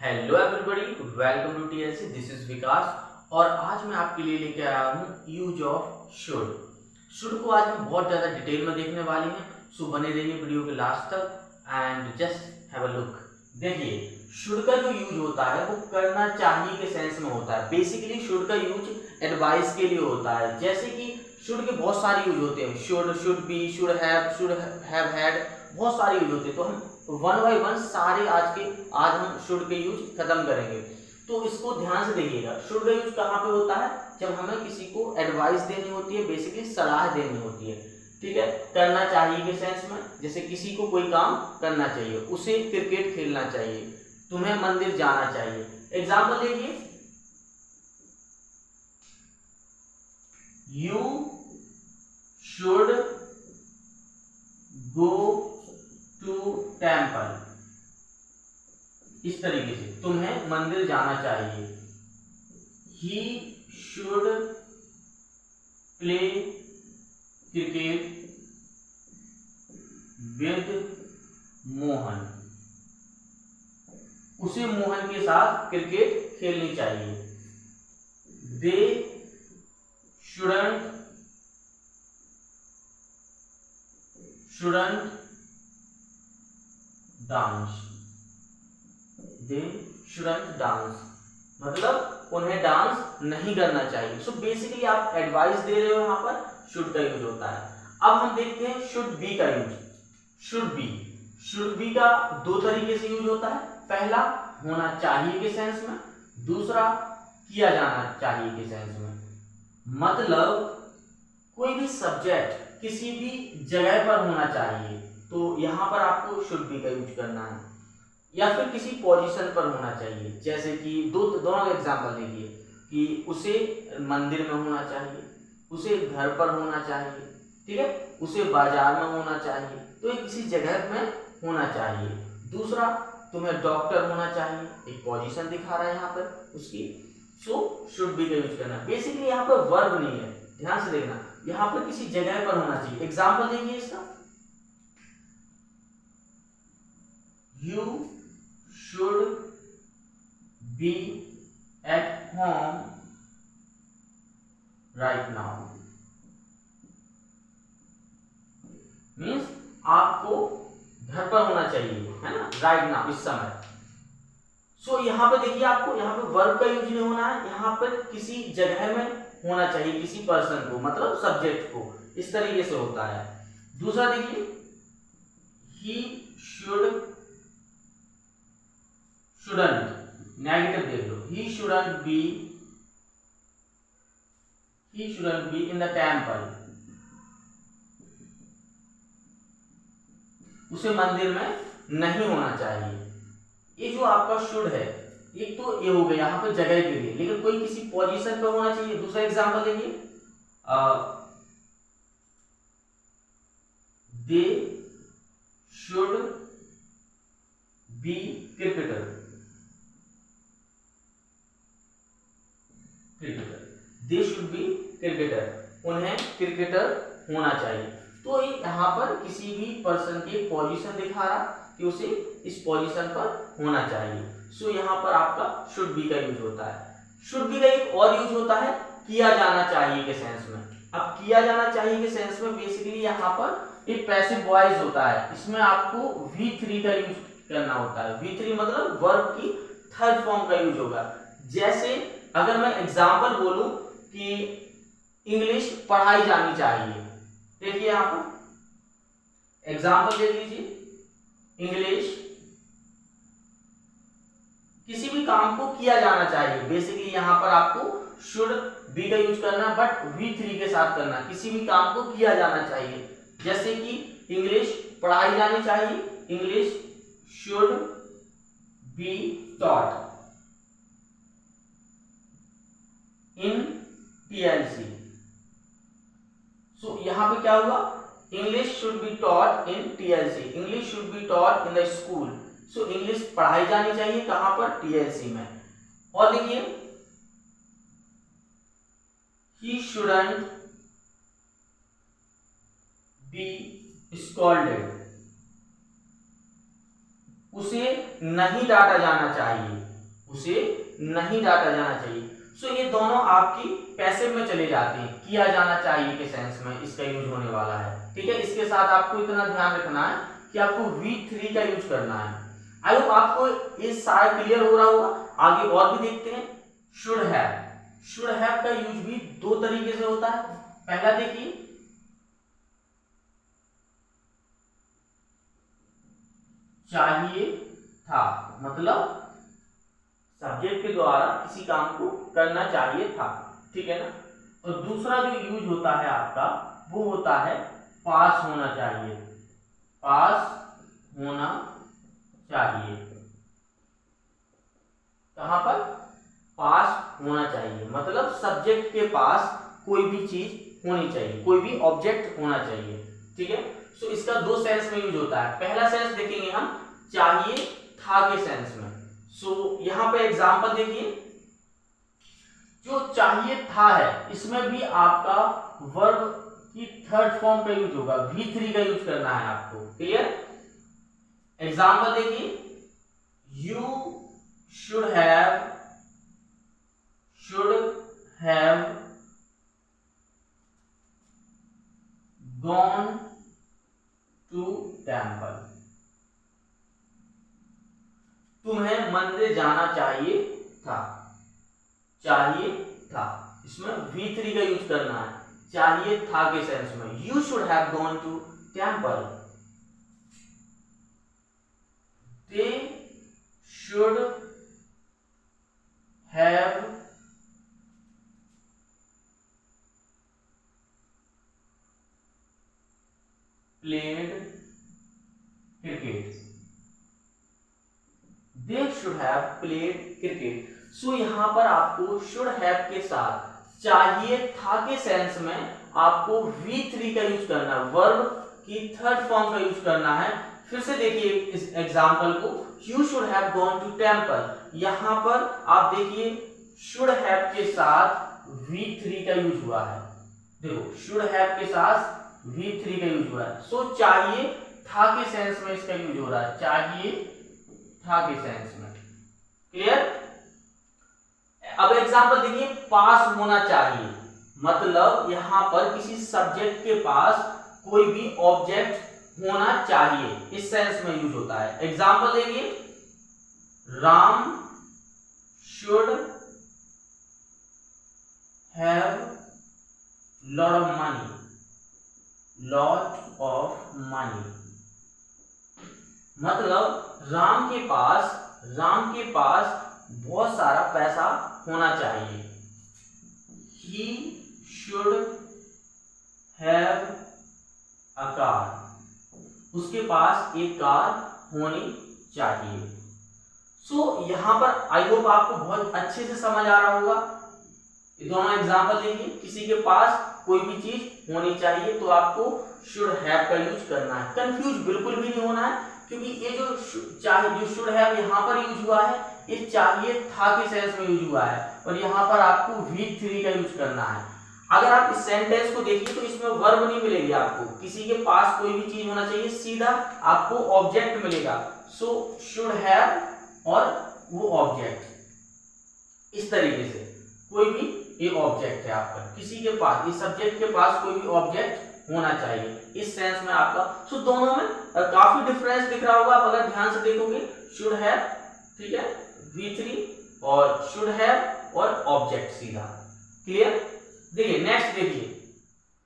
Hello everybody, welcome to TLC. This is Vikas और आज मैं आपके लिए लेके आया हूँ यूज ऑफ शुड। शुड को आज हम बहुत ज़्यादा डिटेल में देखने वाले हैं, सो बने रहिए वीडियो के लास्ट तक and just have a look. देखिए, शुड का जो यूज होता है वो करना चाहिए के सेंस में होता है। बेसिकली शुड का यूज एडवाइस के लिए होता है। जैसे कि शुड के बहुत सारे यूज होते हैं, should be, should have had, बहुत सारे यूज होते हैं। तो हम वन बाय वन सारे आज हम शुड के यूज खत्म करेंगे। तो इसको ध्यान से देखिएगा। शुड का यूज कहाँ पे होता है? जब हमें किसी को एडवाइस देनी होती है, बेसिकली सलाह देनी होती है। ठीक है, करना चाहिए के सेंस में, जैसे किसी को कोई काम करना चाहिए, उसे क्रिकेट खेलना चाहिए, तुम्हें मंदिर जाना चाहिए। एग्जाम्पल देखिए, you should go to temple. इस तरीके से तुम्हें मंदिर जाना चाहिए। He should play cricket with Mohan. उसे मोहन के साथ क्रिकेट खेलनी चाहिए। They shouldn't dance. They shouldn't dance मतलब उन्हें डांस नहीं करना चाहिए। सो बेसिकली आप एडवाइस दे रहे हो, यहाँ पर शुड का यूज होता है। अब हम देखते हैं शुड बी का यूज। शुड बी का दो तरीके से यूज होता है। पहला होना चाहिए के सेंस में, दूसरा किया जाना चाहिए के सेंस में। मतलब कोई भी सब्जेक्ट किसी भी जगह पर होना चाहिए, तो यहां पर आपको शुड बी का यूज करना है। या फिर किसी पोजीशन पर होना चाहिए, जैसे कि दोनों एग्जांपल देखिए कि उसे मंदिर में होना चाहिए, उसे घर पर होना चाहिए, ठीक है, उसे बाजार में होना चाहिए, तो ये किसी जगह में होना चाहिए। दूसरा, तुम्हें डॉक्टर होना चाहिए, एक पोजीशन दिखा रहा है यहाँ पर उसकी। सो शुड बी का यूज करना। बेसिकली यहाँ पर वर्ब नहीं है, ध्यान से देखना, यहाँ पर किसी जगह पर होना चाहिए। एग्जाम्पल देखिए इसका, you should be at home right now. Means आपको घर पर होना चाहिए, है ना, राइट नाउ, इस समय। सो यहाँ पे देखिए, आपको यहाँ पे वर्ब का यूज नहीं होना है, यहाँ पर किसी जगह में होना चाहिए, किसी पर्सन को, मतलब सब्जेक्ट को। इस तरीके से होता है। दूसरा देखिए, ही शुडंट, नेगेटिव देख लो, he shouldn't be in the temple. उसे मंदिर में नहीं होना चाहिए। ये जो आपका शुड है, एक तो ये हो गया यहाँ पे जगह के लिए, लेकिन कोई किसी पोजीशन पर होना चाहिए। दूसरा एग्जांपल देखिए, they should be cricketer. They should be cricketer, उन्हें क्रिकेटर होना चाहिए। तो यहाँ पर किसी भी पर्सन के पोजीशन दिखा रहा कि उसे इस पोजीशन पर होना चाहिए। सो यहाँ पर आपका शुड बी का यूज होता है। शुड बी का एक और यूज होता है किया जाना चाहिए के सेंस में। अब किया जाना चाहिए के सेंस में बेसिकली यहाँ पर एक पैसिव वॉइस होता है, इसमें आपको V3 का यूज करना होता है। V3 मतलब वर्ब की थर्ड फॉर्म का यूज होगा। जैसे अगर मैं एग्जाम्पल बोलूं कि इंग्लिश पढ़ाई जानी चाहिए, देखिए यहाँ पर एग्जाम्पल देख लीजिए, इंग्लिश किसी भी काम को किया जाना चाहिए। बेसिकली यहाँ पर आपको शुड बी का यूज करना, बट V3 के साथ करना। किसी भी काम को किया जाना चाहिए, जैसे कि इंग्लिश पढ़ाई जानी चाहिए, English should be taught in TLC। सो यहां पे क्या हुआ, English should be taught in TLC, English should be taught in the school. So English पढ़ाई जानी चाहिए कहां पर? TLC में। और देखिए, he shouldn't be scolded, उसे नहीं डांटा जाना चाहिए। उसे नहीं डांटा जाना चाहिए। सो ये दोनों आपकी पैसिव में चले जाते हैं, किया जाना चाहिए के सेंस में इसका यूज होने वाला है। ठीक है, इसके साथ आपको इतना ध्यान रखना है कि आपको V3 का यूज करना है। आई होप आपको ये सारा क्लियर हो रहा होगा। आगे और भी देखते हैं। शुड हैव का यूज भी दो तरीके से होता है। पहला देखिए, चाहिए था, मतलब सब्जेक्ट के द्वारा किसी काम को करना चाहिए था। ठीक है ना। और दूसरा जो यूज होता है आपका वो होता है पास होना चाहिए। पास होना चाहिए, कहां पर? पास होना चाहिए, मतलब सब्जेक्ट के पास कोई भी चीज होनी चाहिए, कोई भी ऑब्जेक्ट होना चाहिए। ठीक है। सो इसका दो सेंस में यूज होता है। पहला सेंस देखेंगे हम चाहिए था के सेंस में। सो यहां पे एग्जांपल देखिए, जो चाहिए था है इसमें भी आपका वर्ब की थर्ड फॉर्म का यूज होगा, V3 का यूज करना है आपको। क्लियर? एग्जांपल देखिए, you should have gone to temple. तुम्हें मंदिर जाना चाहिए था। चाहिए था, इसमें V3 का यूज करना है, चाहिए था के सेंस में। You should have gone to temple. They should have played cricket. They should have played cricket. So यहां पर आपको शुड हैव के साथ चाहिए था के सेंस में आपको V3 का यूज करना है, वर्ब की थर्ड फॉर्म का यूज करना है। फिर से देखिए इस एग्जांपल को, you should have gone to temple. यहां पर आप देखिए शुड हैव के साथ V3 का यूज हुआ है। देखो शुड हैव के साथ V3 का यूज हुआ है। सो चाहिए था के सेंस में इसका यूज हो रहा है, चाहिए था के सेंस में। क्लियर? अब एग्जांपल देखिए, पास होना चाहिए, मतलब यहां पर किसी सब्जेक्ट के पास कोई भी ऑब्जेक्ट होना चाहिए, इस सेंस में यूज होता है। एग्जांपल देखिए, Ram should have lot of money. मतलब राम के पास बहुत सारा पैसा होना चाहिए। He should have a car। उसके पास एक कार होनी चाहिए। सो यहां पर आई होप आपको बहुत अच्छे से समझ आ रहा होगा। ये दोनों एग्जांपल देखिए, किसी के पास कोई भी चीज होनी चाहिए तो आपको शुड हैव का यूज करना है। कंफ्यूज बिल्कुल भी नहीं होना है, क्योंकि ये जो शुड हैव यहाँ पर यूज हुआ है, ये चाहिए था के सेंस में यूज हुआ है, और यहाँ पर आपको V3 का यूज करना है। अगर आप इस सेंटेंस को देखिए तो इसमें वर्ब नहीं मिलेगी आपको, किसी के पास कोई भी चीज होना चाहिए, सीधा आपको ऑब्जेक्ट मिलेगा। सो शुड हैव और वो ऑब्जेक्ट, इस तरीके से कोई भी ये ऑब्जेक्ट है आपका, किसी के पास, इस सब्जेक्ट के पास कोई भी ऑब्जेक्ट होना चाहिए, इस सेंस में आपका। सो दोनों में काफी डिफरेंस दिख रहा होगा आप अगर ध्यान से देखोगे। शुड हैव, ठीक है, V3 और शुड हैव और ऑब्जेक्ट सीधा। क्लियर? देखिए नेक्स्ट देखिए,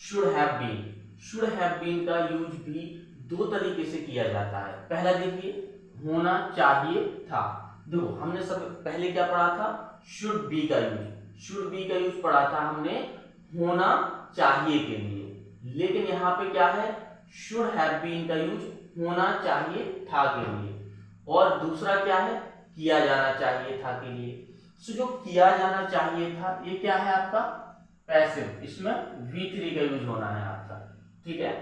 should have been. Should have been का यूज भी दो तरीके से किया जाता है। पहला देखिए, होना चाहिए था। देखो हमने सब पहले क्या पढ़ा था, शुड बी का यूज। शुड बी का यूज पढ़ा था हमने होना चाहिए के लिए, लेकिन यहाँ पे क्या है, शुड हैव बीन का यूज होना चाहिए था के लिए। और दूसरा क्या है, किया जाना चाहिए था के लिए। सो जो किया जाना चाहिए था ये क्या है आपका, पैसिव, इसमें V3 का यूज होना है आपका। ठीक है,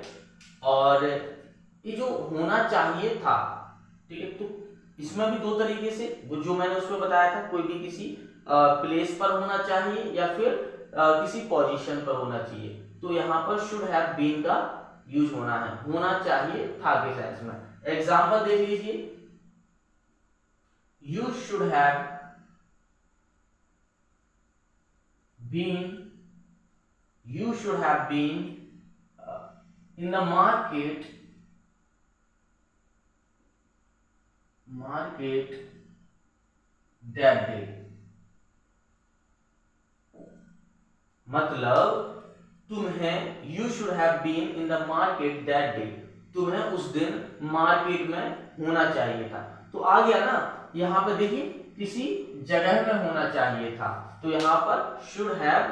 और ये जो होना चाहिए था, ठीक है, तो इसमें भी दो तरीके से, वो जो मैंने उसमें बताया था, कोई भी किसी प्लेस पर होना चाहिए या फिर किसी पोजीशन पर होना चाहिए। तो यहाँ पर शुड हैव बीन का यूज होना है, होना चाहिए था के सेंस में। एग्जांपल देख लीजिए, you should have been, you should have been in the market that day। मतलब तुम्हें you should have been in the market that day, तुम्हें उस दिन मार्केट में होना चाहिए था। तो आ गया ना, यहाँ पे देखिए किसी जगह में होना चाहिए था, तो यहाँ पर should have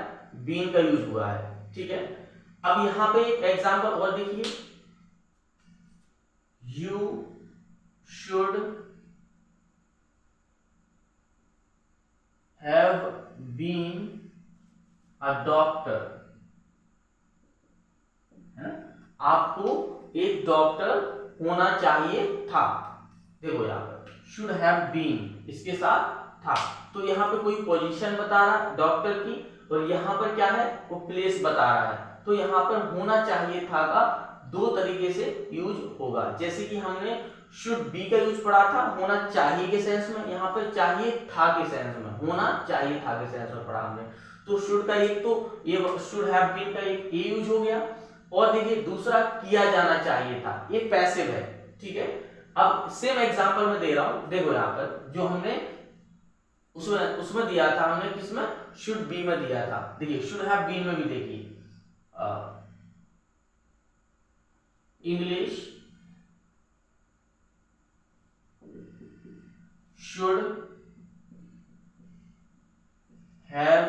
been का यूज हुआ है। ठीक है, अब यहाँ पे एक एग्जांपल और देखिए, you should have been a doctor, आपको एक डॉक्टर होना चाहिए था। देखो यहाँ पर शुड हैव बीन इसके साथ था, तो यहाँ पे कोई पोजीशन बता रहा है डॉक्टर की, और यहाँ पर क्या है वो प्लेस बता रहा है। तो यहाँ पर होना चाहिए था का दो तरीके से यूज होगा, जैसे कि हमने शुड बी का यूज पढ़ा था होना चाहिए के सेंस में, यहाँ पर चाहिए था के सेंस में, होना चाहिए था के सेंस में पढ़ा हमने। तो शुड का एक तो ये शुड हैव बीन का एक ए यूज हो गया, और देखिए दूसरा किया जाना चाहिए था, ये पैसिव है। ठीक है, अब सेम एग्जांपल में दे रहा हूं, देखो यहाँ पर जो हमने उसमें दिया था, हमने किसमें शुड बी में दिया था। देखिए शुड हैव बीन में भी देखिए English should have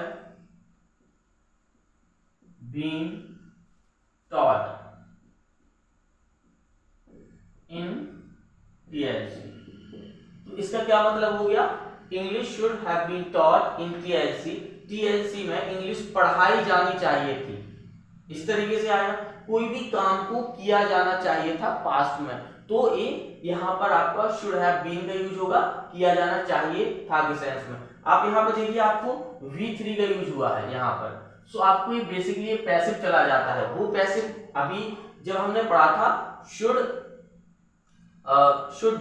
been taught in TLC। तो इसका क्या मतलब हो गया, English should have been taught in TLC, TLC में इंग्लिश पढ़ाई जानी चाहिए थी। इस तरीके से आया, कोई भी काम को किया जाना चाहिए था पास्ट में, तो ये यहाँ पर आपका शुड हैव बीन का यूज होगा, किया जाना चाहिए था के सेंस में। आप यहाँ पर देखिए आपको V3 का यूज हुआ है यहाँ पर, सो आपको ये बेसिकली पैसिव चला जाता है। वो पैसिव अभी जब हमने पढ़ा था शुड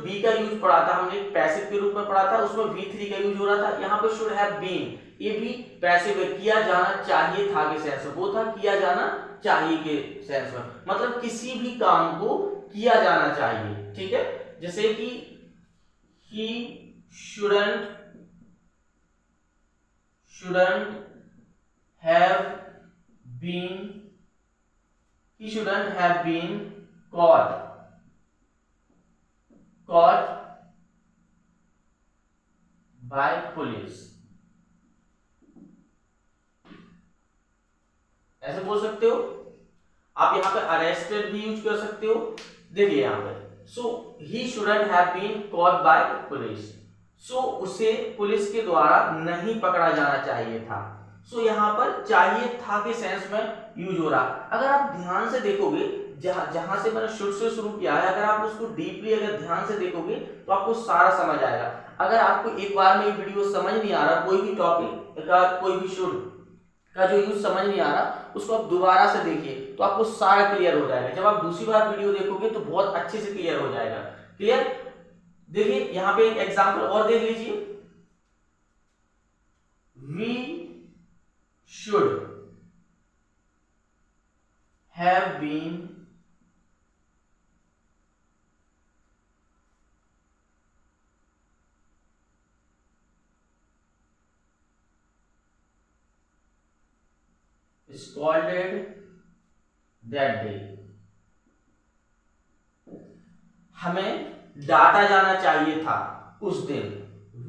बी का यूज पढ़ा था हमने, पैसिव के रूप में पढ़ा था, उसमें V3 का यूज हो रहा था। यहाँ पर शुड हैव बीन ये भी पैसिव है, किया जाना चाहिए था के सेंस में, वो था किया जाना चाहिए के सेंस में, मतलब किसी भी काम को किया जाना चाहिए। ठीक है, जैसे कि he shouldn't have been caught by police, ऐसे बोल सकते हो आप। यहाँ पे अरेस्टेड भी यूज कर सकते हो। देखिए यहाँ पे so he shouldn't have been caught by police, so उसे पुलिस के द्वारा नहीं पकड़ा जाना चाहिए था। सो यहाँ पर चाहिए था के सेंस में यूज हो रहा। अगर आप ध्यान से देखोगे, जहां से मैंने शुड से शुरू किया है, अगर आप उसको डीपली अगर ध्यान से देखोगे तो आपको सारा समझ आएगा। अगर आपको एक बार में ये वीडियो समझ नहीं आ रहा, कोई भी टॉपिक का कोई भी शुड का जो यूज समझ नहीं आ रहा, उसको आप दोबारा से देखिए तो आपको सारा क्लियर हो जाएगा। जब आप दूसरी बार वीडियो देखोगे तो बहुत अच्छे से क्लियर हो जाएगा। क्लियर, देखिए यहाँ पे एक एग्जांपल और देख लीजिए, we should have been scolded that day, हमें डांटा जाना चाहिए था उस दिन।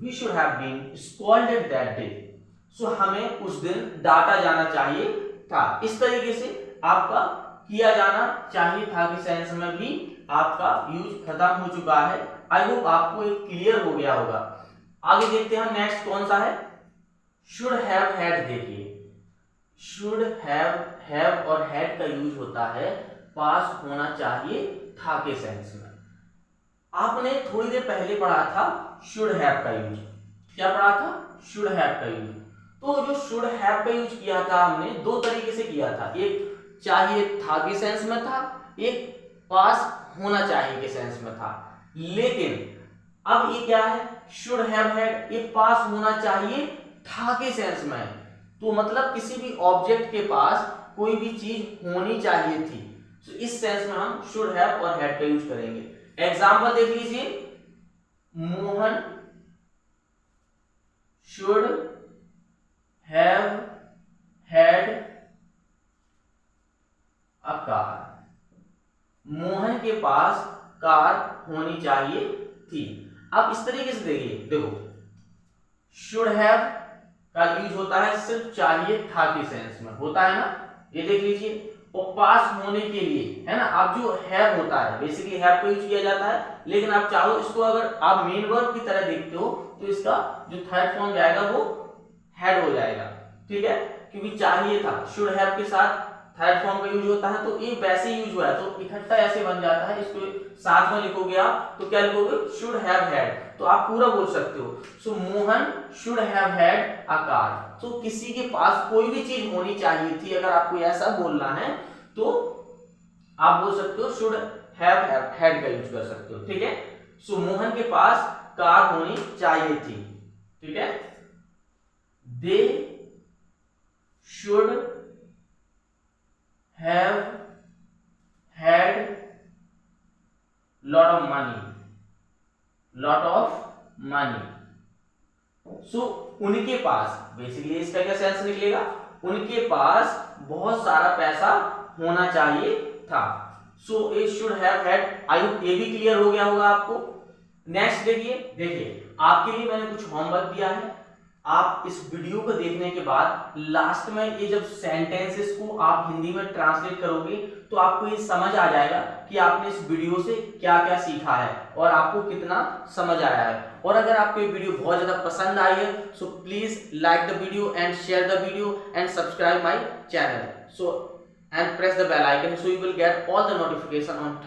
We should have been scolded that day, सो हमें उस दिन डांटा जाना चाहिए था। इस तरीके से आपका किया जाना चाहिए था के सेंस में भी आपका यूज खत्म हो चुका है। आई होप आपको एक क्लियर हो गया होगा। आगे देखते हैं नेक्स्ट कौन सा है, शुड हैव हैड। देखिए शुड हैव और हैड का यूज होता है पास होना चाहिए था के सेंस में। आपने थोड़ी देर पहले पढ़ा था शुड हैव का यूज, क्या पढ़ा था, शुड हैव का यूज। तो जो शुड हैव का यूज किया था हमने दो तरीके से किया था, एक चाहिए था के सेंस में था, एक पास होना चाहिए के सेंस में था। लेकिन अब ये क्या है, शुड हैव हैड, ये पास होना चाहिए था के सेंस में। तो मतलब किसी भी ऑब्जेक्ट के पास कोई भी चीज होनी चाहिए थी। तो इस सेंस में हम शुड हैव और हैड का यूज करेंगे। एग्जांपल देख लीजिए, Mohan should have had a car. Mohan के पास कार होनी चाहिए थी। अब इस तरीके से देखिए, देखो शुड हैव का यूज होता है सिर्फ चाहिए था के सेंस में, होता है ना, ये देख लीजिए। और पास होने के लिए है ना, आप जो हैव होता है बेसिकली हैव का यूज किया जाता है, लेकिन आप चाहो इसको अगर आप मेन वर्ब की तरह देखते हो तो इसका जो थर्ड फॉर्म जाएगा वो हैड हो जाएगा, ठीक है, क्योंकि चाहिए था। शुड हैव के साथ थर्ड फॉर्म का यूज होता है, तो ये वैसे यूज हुआ है तो इकट्ठा ऐसे बन जाता है। इसको साथ में लिखोगे आप तो क्या लिखोगे, शुड हैव हैड, तो आप पूरा बोल सकते हो। So Mohan should have had a car. तो किसी के पास कोई भी चीज होनी चाहिए थी, अगर आपको ऐसा बोलना है तो आप बोल सकते हो शुड हैव हैड का यूज कर सकते हो, ठीक है। सो मोहन के पास कार होनी चाहिए थी, ठीक है। They should have had lot of money, lot of money. So उनके पास, बेसिकली इसका क्या सेंस निकलेगा, उनके पास बहुत सारा पैसा होना चाहिए था। So it should have had. I hope ये भी क्लियर हो गया होगा आपको। नेक्स्ट देखिए आपके लिए मैंने कुछ होमवर्क दिया है। आप इस वीडियो को देखने के बाद लास्ट में ये जब सेंटेंसेस को आप हिंदी में ट्रांसलेट करोगे तो आपको ये समझ आ जाएगा कि आपने इस वीडियो से क्या क्या सीखा है और आपको कितना समझ आया है। और अगर आपको ये वीडियो बहुत ज्यादा पसंद आई है so please like the video and share the video and subscribe my channel, so and press the bell icon so you will get all the notification on time.